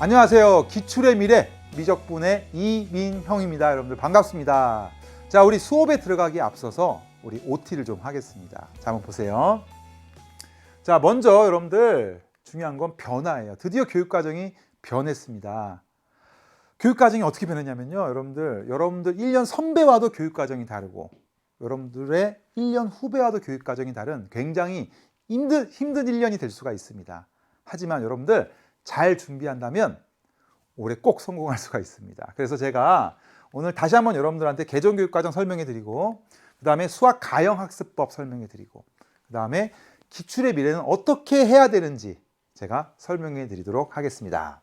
안녕하세요. 기출의 미래 미적분의 이민형입니다. 여러분들 반갑습니다. 자, 우리 수업에 들어가기에 앞서서 우리 OT를 좀 하겠습니다. 자, 한번 보세요. 자, 먼저 여러분들 중요한 건 변화예요. 드디어 교육과정이 변했습니다. 교육과정이 어떻게 변했냐면요. 여러분들 1년 선배와도 교육과정이 다르고 여러분들의 1년 후배와도 교육과정이 다른 굉장히 힘든 1년이 될 수가 있습니다. 하지만 여러분들 잘 준비한다면 올해 꼭 성공할 수가 있습니다. 그래서 제가 오늘 다시 한번 여러분들한테 개정교육과정 설명해 드리고 그 다음에 수학 가형학습법 설명해 드리고 그 다음에 기출의 미래는 어떻게 해야 되는지 제가 설명해 드리도록 하겠습니다.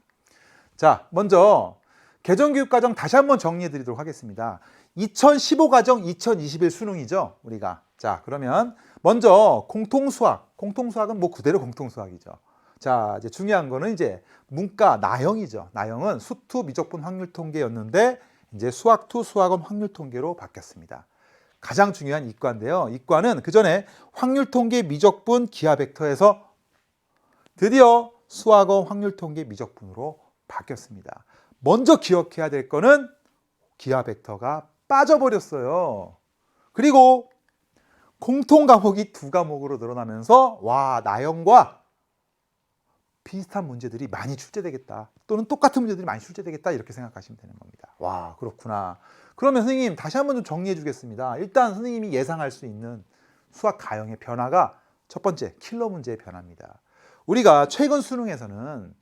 자, 먼저 개정교육과정 다시 한번 정리해 드리도록 하겠습니다. 2015 과정 2021 수능이죠, 우리가. 자, 그러면 먼저 공통수학은 뭐 그대로 공통수학이죠. 자, 이제 중요한 거는 이제 문과 나형이죠. 나형은 수투 미적분 확률 통계였는데 이제 수학2 수학원 확률 통계로 바뀌었습니다. 가장 중요한 이과인데요. 이과는 그 전에 확률 통계 미적분 기하 벡터에서 드디어 수학원 확률 통계 미적분으로 바뀌었습니다. 먼저 기억해야 될 거는 기하 벡터가 빠져버렸어요. 그리고 공통 과목이 2과목으로 늘어나면서 와, 나형과 비슷한 문제들이 많이 출제되겠다. 또는 똑같은 문제들이 많이 출제되겠다. 이렇게 생각하시면 되는 겁니다. 와, 그렇구나. 그러면 선생님 다시 한번 좀 정리해 주겠습니다. 일단 선생님이 예상할 수 있는 수학 가형의 변화가 첫 번째, 킬러 문제의 변화입니다. 우리가 최근 수능에서는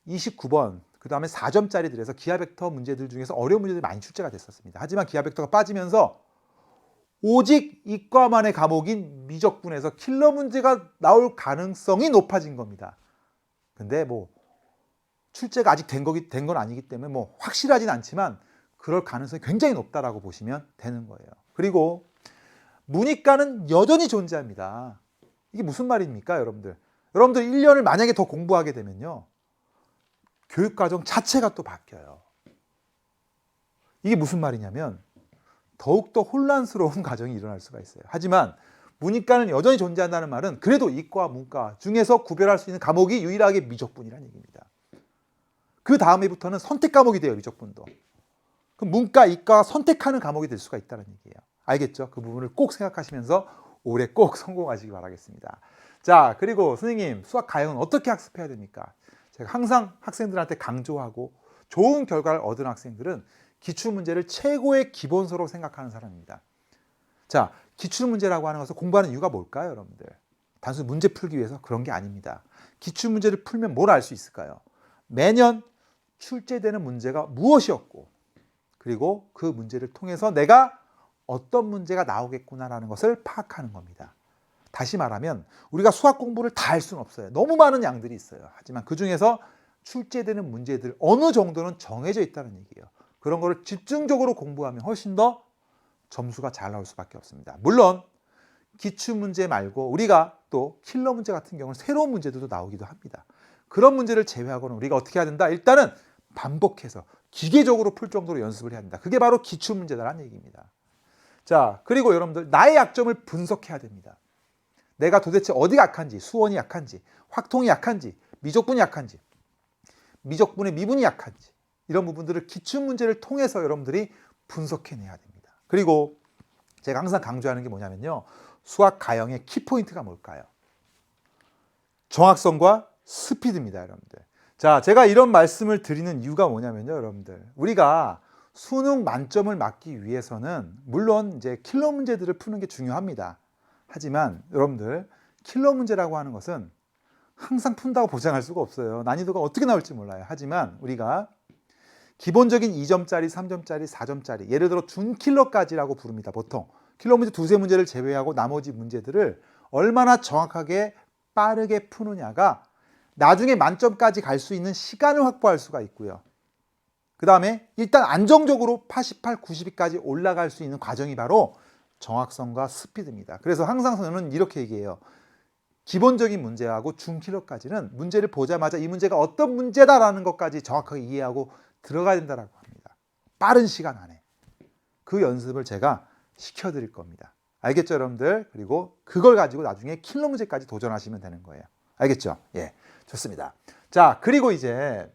29번, 그 다음에 4점짜리들에서 기하 벡터 문제들 중에서 어려운 문제들이 많이 출제가 됐었습니다. 하지만 기하 벡터가 빠지면서 오직 이과만의 과목인 미적분에서 킬러 문제가 나올 가능성이 높아진 겁니다. 근데 뭐 출제가 아직 된 건 아니기 때문에 뭐 확실하진 않지만 그럴 가능성이 굉장히 높다라고 보시면 되는 거예요. 그리고 문이과는 여전히 존재합니다. 이게 무슨 말입니까, 여러분들? 여러분들 1년을 만약에 더 공부하게 되면요. 교육과정 자체가 또 바뀌어요. 이게 무슨 말이냐면 더욱더 혼란스러운 과정이 일어날 수가 있어요. 하지만 문이과는 여전히 존재한다는 말은 그래도 이과, 문과 중에서 구별할 수 있는 과목이 유일하게 미적분이라는 얘기입니다. 그 다음에부터는 선택 과목이 돼요, 미적분도. 그럼 문과, 이과 선택하는 과목이 될 수가 있다는 얘기예요. 알겠죠? 그 부분을 꼭 생각하시면서 올해 꼭 성공하시기 바라겠습니다. 자, 그리고 선생님, 수학 가형은 어떻게 학습해야 됩니까? 제가 항상 학생들한테 강조하고 좋은 결과를 얻은 학생들은 기출문제를 최고의 기본서로 생각하는 사람입니다. 자, 기출문제라고 하는 것을 공부하는 이유가 뭘까요, 여러분들? 단순히 문제 풀기 위해서 그런 게 아닙니다. 기출문제를 풀면 뭘 알 수 있을까요? 매년 출제되는 문제가 무엇이었고 그리고 그 문제를 통해서 내가 어떤 문제가 나오겠구나라는 것을 파악하는 겁니다. 다시 말하면 우리가 수학 공부를 다 할 수는 없어요. 너무 많은 양들이 있어요. 하지만 그중에서 출제되는 문제들 어느 정도는 정해져 있다는 얘기예요. 그런 거를 집중적으로 공부하면 훨씬 더 점수가 잘 나올 수밖에 없습니다. 물론 기출문제 말고 우리가 또 킬러 문제 같은 경우는 새로운 문제들도 나오기도 합니다. 그런 문제를 제외하고는 우리가 어떻게 해야 된다? 일단은 반복해서 기계적으로 풀 정도로 연습을 해야 된다. 그게 바로 기출문제다라는 얘기입니다. 자, 그리고 여러분들 나의 약점을 분석해야 됩니다. 내가 도대체 어디가 약한지, 수원이 약한지, 확통이 약한지, 미적분이 약한지, 미적분의 미분이 약한지 이런 부분들을 기출문제를 통해서 여러분들이 분석해내야 됩니다. 그리고 제가 항상 강조하는 게 뭐냐면요. 수학 가형의 키포인트가 뭘까요? 정확성과 스피드입니다, 여러분들. 자, 제가 이런 말씀을 드리는 이유가 뭐냐면요, 여러분들. 우리가 수능 만점을 맞기 위해서는 물론 이제 킬러 문제들을 푸는 게 중요합니다. 하지만 여러분들, 킬러 문제라고 하는 것은 항상 푼다고 보장할 수가 없어요. 난이도가 어떻게 나올지 몰라요. 하지만 우리가 기본적인 2점짜리, 3점짜리, 4점짜리 예를 들어 준킬러까지라고 부릅니다. 보통 킬러 문제 두세 문제를 제외하고 나머지 문제들을 얼마나 정확하게 빠르게 푸느냐가 나중에 만점까지 갈 수 있는 시간을 확보할 수가 있고요. 그 다음에 일단 안정적으로 88, 90위까지 올라갈 수 있는 과정이 바로 정확성과 스피드입니다. 그래서 항상 저는 이렇게 얘기해요. 기본적인 문제하고 준킬러까지는 문제를 보자마자 이 문제가 어떤 문제다라는 것까지 정확하게 이해하고 들어가야 된다고 합니다. 빠른 시간 안에. 그 연습을 제가 시켜드릴 겁니다. 알겠죠, 여러분들? 그리고 그걸 가지고 나중에 킬러 문제까지 도전하시면 되는 거예요. 알겠죠? 예, 좋습니다. 자, 그리고 이제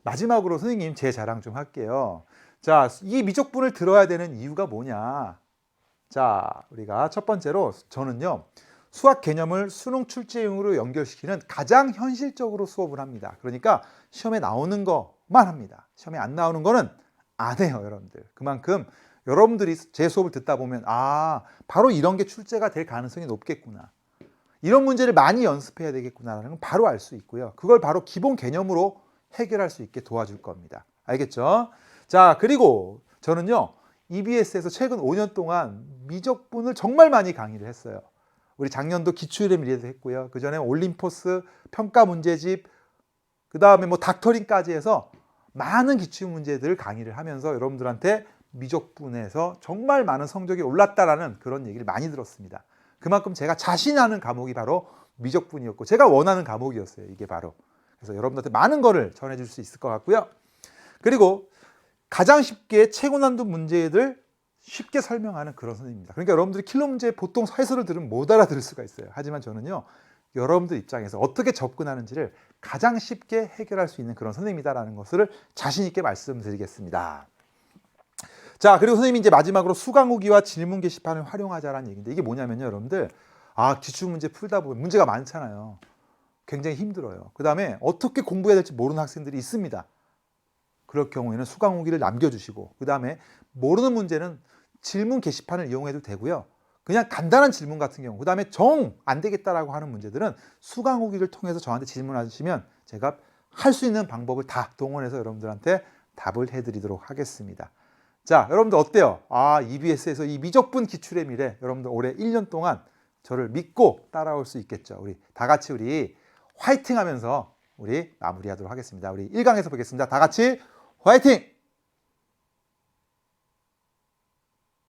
마지막으로 선생님 제 자랑 좀 할게요. 자, 이 미적분을 들어야 되는 이유가 뭐냐? 자, 우리가 첫 번째로 저는요. 수학 개념을 수능 출제용으로 연결시키는 가장 현실적으로 수업을 합니다. 그러니까 시험에 나오는 것만 합니다. 시험에 안 나오는 거는 안 해요, 여러분들. 그만큼 여러분들이 제 수업을 듣다 보면 바로 이런 게 출제가 될 가능성이 높겠구나. 이런 문제를 많이 연습해야 되겠구나라는 걸 바로 알 수 있고요. 그걸 바로 기본 개념으로 해결할 수 있게 도와줄 겁니다. 알겠죠? 자, 그리고 저는요. EBS에서 최근 5년 동안 미적분을 정말 많이 강의를 했어요. 우리 작년도 기출의 미래도 했고요. 그 전에 올림포스 평가 문제집, 그 다음에 뭐 닥터링까지 해서 많은 기출 문제들을 강의를 하면서 여러분들한테 미적분에서 정말 많은 성적이 올랐다라는 그런 얘기를 많이 들었습니다. 그만큼 제가 자신하는 과목이 바로 미적분이었고 제가 원하는 과목이었어요. 이게 바로. 그래서 여러분들한테 많은 거를 전해줄 수 있을 것 같고요. 그리고 가장 쉽게 최고 난도 문제들 쉽게 설명하는 그런 선생님입니다. 그러니까 여러분들이 킬러 문제 보통 해설을 들으면 못 알아들을 수가 있어요. 하지만 저는요. 여러분들 입장에서 어떻게 접근하는지를 가장 쉽게 해결할 수 있는 그런 선생님이다라는 것을 자신 있게 말씀드리겠습니다. 자, 그리고 선생님이 이제 마지막으로 수강후기와 질문 게시판을 활용하자라는 얘기인데 이게 뭐냐면요, 여러분들. 기출문제 풀다 보면 문제가 많잖아요. 굉장히 힘들어요. 그 다음에 어떻게 공부해야 될지 모르는 학생들이 있습니다. 그럴 경우에는 수강후기를 남겨주시고 그 다음에 모르는 문제는 질문 게시판을 이용해도 되고요. 그냥 간단한 질문 같은 경우 그 다음에 정 안 되겠다라고 하는 문제들은 수강후기를 통해서 저한테 질문하시면 제가 할 수 있는 방법을 다 동원해서 여러분들한테 답을 해드리도록 하겠습니다. 자, 여러분들 어때요? EBS에서 이 미적분 기출의 미래 여러분들 올해 1년 동안 저를 믿고 따라올 수 있겠죠. 우리 다 같이 우리 화이팅 하면서 우리 마무리하도록 하겠습니다. 우리 1강에서 보겠습니다. 다 같이 화이팅!